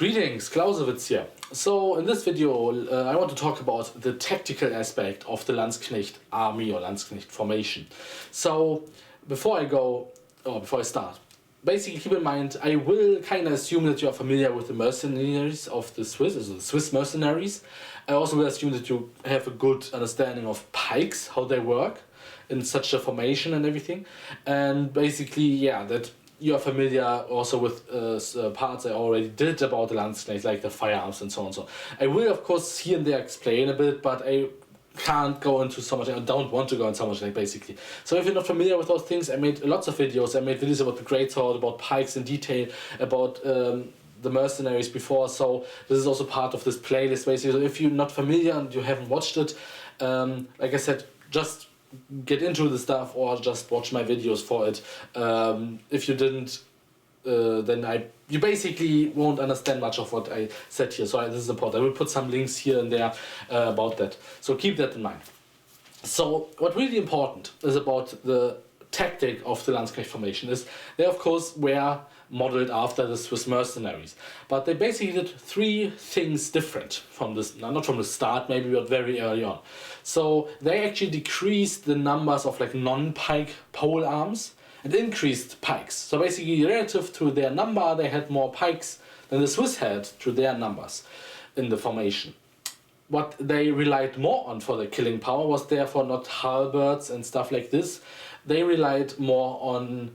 Greetings, Clausewitz here. So in this video I want to talk about the tactical aspect of the Landsknecht army or Landsknecht formation. So before I start, basically keep in mind I will kind of assume that you are familiar with the mercenaries of the Swiss, also the Swiss mercenaries. I also will assume that you have a good understanding of pikes, how they work in such a formation and everything. And basically, yeah, that you are familiar also with parts I already did about the Landsknecht, like the firearms and so on. So I will of course here and there explain a bit, but I can't go into so much. I don't want to go into so much, like, basically. So if you're not familiar with those things, I made lots of videos. I made videos about the greatsword, about pikes in detail, about the mercenaries before. So this is also part of this playlist, basically. So if you're not familiar and you haven't watched it, like I said, just get into the stuff or just watch my videos for it. If you didn't, then you basically won't understand much of what I said here. So this is important. I will put some links here and there about that. So keep that in mind. So what really important is about the tactic of the Landsknecht formation is they of course were modeled after the Swiss mercenaries, but they basically did three things different from this, not from the start maybe, but very early on. So they actually decreased the numbers of like non-pike pole arms and increased pikes. So basically relative to their number they had more pikes than the Swiss had to their numbers in the formation. What they relied more on for the killing power was therefore not halberds and stuff like this. They relied more on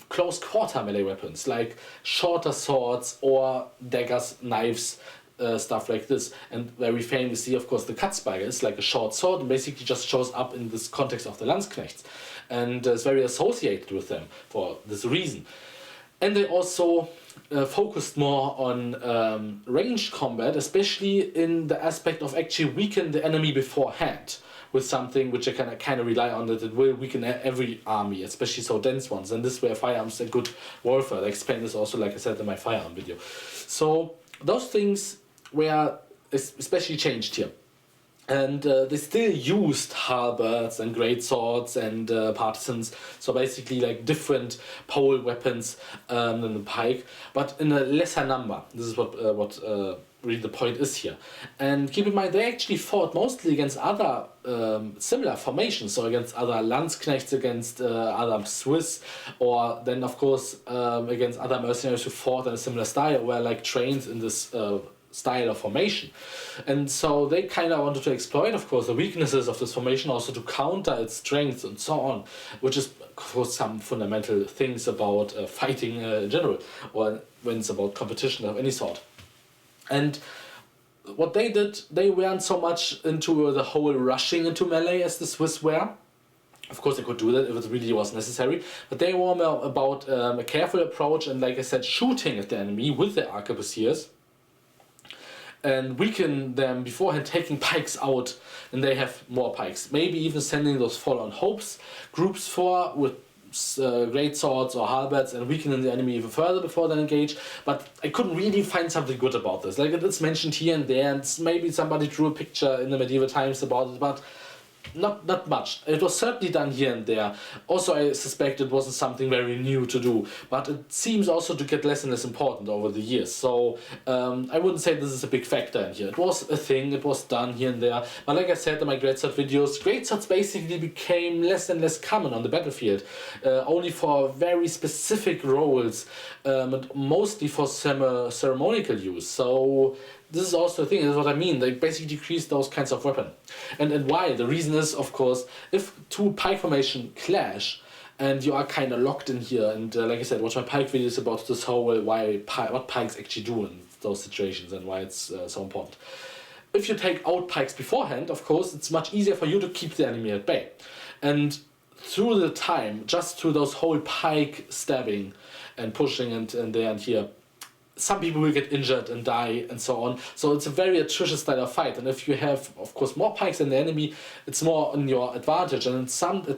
close quarter melee weapons like shorter swords or daggers, knives, stuff like this. And very famously, of course, the Katzbeiger is like a short sword and basically just shows up in this context of the Landsknechts and is very associated with them for this reason. And they also focused more on ranged combat, especially in the aspect of actually weaken the enemy beforehand with something which I can kind of rely on, that it will weaken every army, especially so dense ones. And this way firearms are good warfare. I explained this also, like I said, in my firearm video. So those things were especially changed here. And they still used halberds and greatswords and partisans, so basically like different pole weapons than the pike, but in a lesser number. This is what really the point is here. And keep in mind they actually fought mostly against other similar formations, so against other Landsknechts, against other Swiss, or then of course against other mercenaries who fought in a similar style, were like trained in this style of formation. And so they kind of wanted to exploit, of course, the weaknesses of this formation, also to counter its strengths and so on, which is of course some fundamental things about fighting in general, or when it's about competition of any sort. And what they did, they weren't so much into the whole rushing into melee as the Swiss were. Of course they could do that if it really was necessary, but they were more about a careful approach and, like I said, shooting at the enemy with their arquebusiers and weaken them beforehand, taking pikes out, and they have more pikes. Maybe even sending those Fallen Hopes groups with great swords or halberds and weakening the enemy even further before they engage. But I couldn't really find something good about this. Like, it's mentioned here and there, and maybe somebody drew a picture in the medieval times about it, but not much. It was certainly done here and there. Also, I suspect it wasn't something very new to do, but it seems also to get less and less important over the years. So I wouldn't say this is a big factor in here. It was a thing, it was done here and there, but like I said in my greatsword videos, greatswords basically became less and less common on the battlefield, only for very specific roles, and mostly for ceremonial use. So this is also a thing, this is what I mean, they basically decrease those kinds of weapons. And why? The reason is, of course, if two pike formation clash and you are kind of locked in here, and like I said, watch my pike videos about this whole what pikes actually do in those situations and why it's so important. If you take out pikes beforehand, of course, it's much easier for you to keep the enemy at bay. And through the time, just through those whole pike stabbing and pushing and there and here, some people will get injured and die and so on. So it's a very attrition style of fight, and if you have, of course, more pikes than the enemy, it's more in your advantage. And at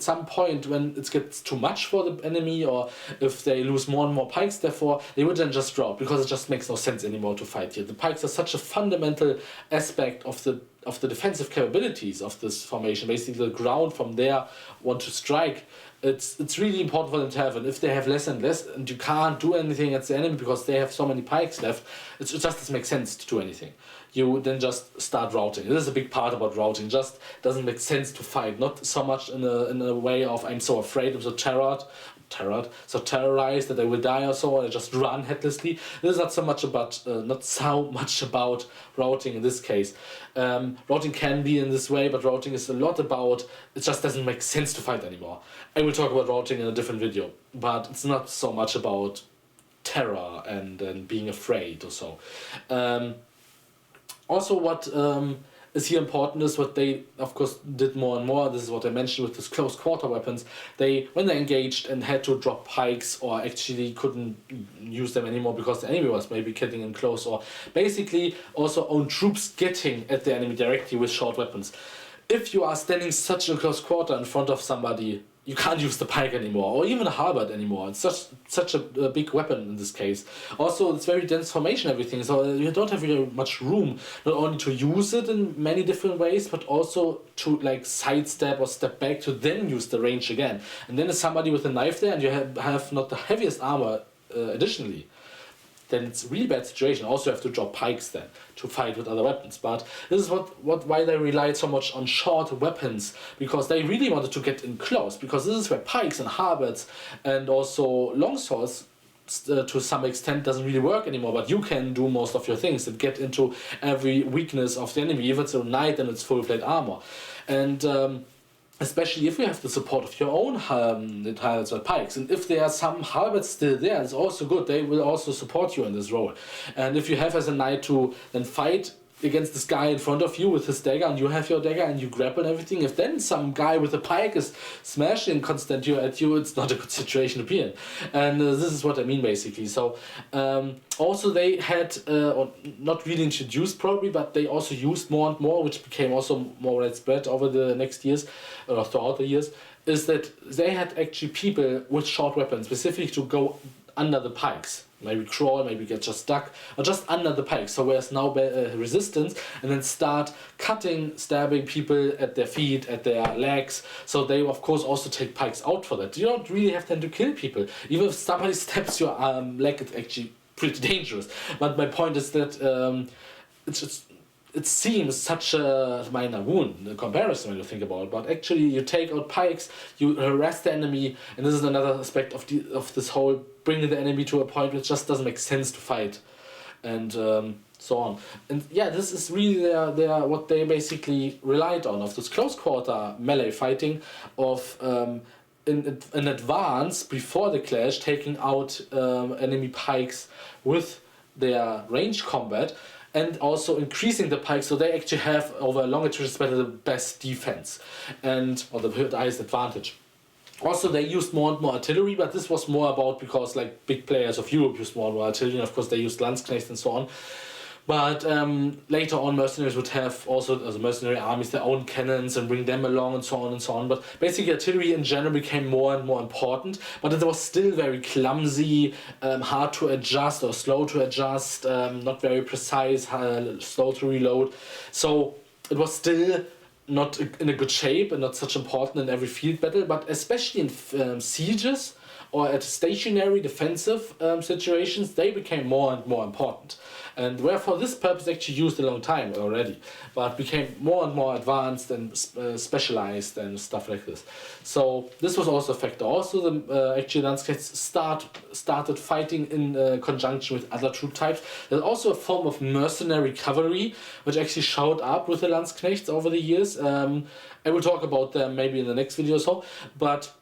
some point when it gets too much for the enemy, or if they lose more and more pikes, therefore they would then just drop, because it just makes no sense anymore to fight here. The pikes are such a fundamental aspect of the defensive capabilities of this formation. Basically the ground from there want to strike It's really important for them to have, and if they have less and less, and you can't do anything against the enemy because they have so many pikes left, it just doesn't make sense to do anything. You then just start routing. This is a big part about routing. Just doesn't make sense to fight. Not so much in a way of I'm so afraid, I'm so terrorized that I will die or so, or I just run headlessly. This is not so much about routing in this case. Routing can be in this way, but routing is a lot about it just doesn't make sense to fight anymore. I will talk about routing in a different video, but it's not so much about terror and being afraid or so. Also, what is here important is what they, of course, did more and more. This is what I mentioned with these close quarter weapons. When they engaged and had to drop pikes, or actually couldn't use them anymore because the enemy was maybe getting in close, or basically also own troops getting at the enemy directly with short weapons. If you are standing such a close quarter in front of somebody, you can't use the pike anymore, or even a halberd anymore. It's such a big weapon in this case. Also, it's very dense formation, everything, so you don't have very much room, not only to use it in many different ways, but also to like sidestep or step back to then use the range again. And then there's somebody with a knife there, and you have not the heaviest armor additionally. Then it's a really bad situation. Also, you have to drop pikes then to fight with other weapons. But this is why they relied so much on short weapons, because they really wanted to get in close. Because this is where pikes and halberds and also longswords to some extent doesn't really work anymore. But you can do most of your things and get into every weakness of the enemy. If it's a knight and it's full plate armor, and especially if you have the support of your own halberds or pikes, and if there are some halberds still there, it's also good. They will also support you in this role. And if you have as a knight to then fight against this guy in front of you with his dagger, and you have your dagger and you grapple and everything, if then some guy with a pike is smashing constantly at you, it's not a good situation to be in. And this is what I mean basically. So also they had, or not really introduced probably, but they also used more and more, which became also more widespread over the next years, or throughout the years, is that they had actually people with short weapons specifically to go under the pikes. Maybe crawl, maybe get just stuck, or just under the pikes. So there's now resistance, and then start cutting, stabbing people at their feet, at their legs. So they of course also take pikes out for that. You don't really have them to kill people. Even if somebody stabs your leg, it's actually pretty dangerous. But my point is that it seems such a minor wound in comparison when you think about it, but actually you take out pikes, you harass the enemy, and this is another aspect of this whole bringing the enemy to a point which just doesn't make sense to fight, and so on. And yeah, this is really their what they basically relied on, of this close quarter melee fighting, of in advance before the clash taking out enemy pikes with their range combat, and also increasing the pikes so they actually have over a longer duration battle the best defense or the highest advantage. Also, they used more and more artillery, but this was more about because like big players of Europe used more and more artillery, and of course they used Landsknecht and so on. But later on, mercenaries would have also, as mercenary armies, their own cannons and bring them along and so on and so on. But basically, artillery in general became more and more important. But it was still very clumsy, hard to adjust or slow to adjust, not very precise, slow to reload. So it was still not in a good shape and not such important in every field battle, but especially in sieges or at stationary defensive situations, they became more and more important. And were for this purpose actually used a long time already, but became more and more advanced and specialized and stuff like this. So this was also a factor. Also, the actually Landsknechts started fighting in conjunction with other troop types. There's also a form of mercenary cavalry, which actually showed up with the Landsknechts over the years. I will talk about them maybe in the next video or so, but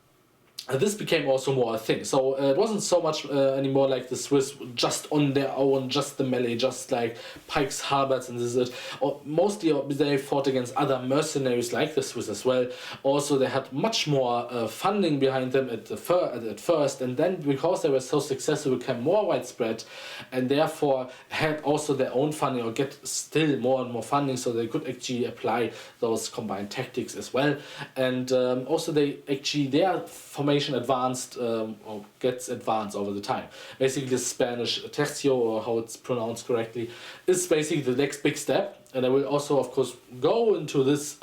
this became also more a thing. So it wasn't so much anymore like the Swiss just on their own, just the melee, just like pikes, halberds, and this is it. Or mostly they fought against other mercenaries like the Swiss as well. Also, they had much more funding behind them at first, and then because they were so successful, became more widespread, and therefore had also their own funding or get still more and more funding, so they could actually apply those combined tactics as well. And also they actually their formation advanced or gets advanced over the time. Basically, the Spanish tercio, or how it's pronounced correctly, is basically the next big step. And I will also, of course, go into this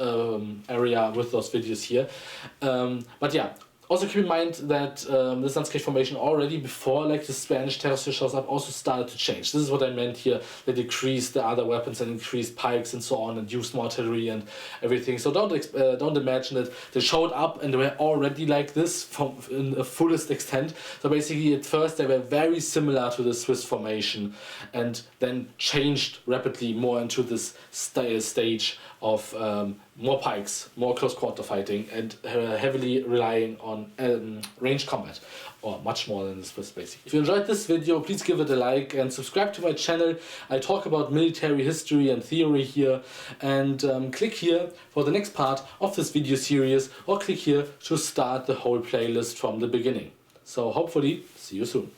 area with those videos here. But yeah, Also keep in mind that this Landsknecht formation already before like the Spanish terrace shows up also started to change. This is what I meant here. They decreased the other weapons and increased pikes and so on and used more artillery and everything. So don't imagine that they showed up and they were already like this from in the fullest extent. So basically at first they were very similar to the Swiss formation and then changed rapidly more into this stage of more pikes, more close quarter fighting, and heavily relying on range combat, or much more than this was basically. If you enjoyed this video, please give it a like and subscribe to my channel. I talk about military history and theory here, and click here for the next part of this video series, or click here to start the whole playlist from the beginning. So hopefully, see you soon.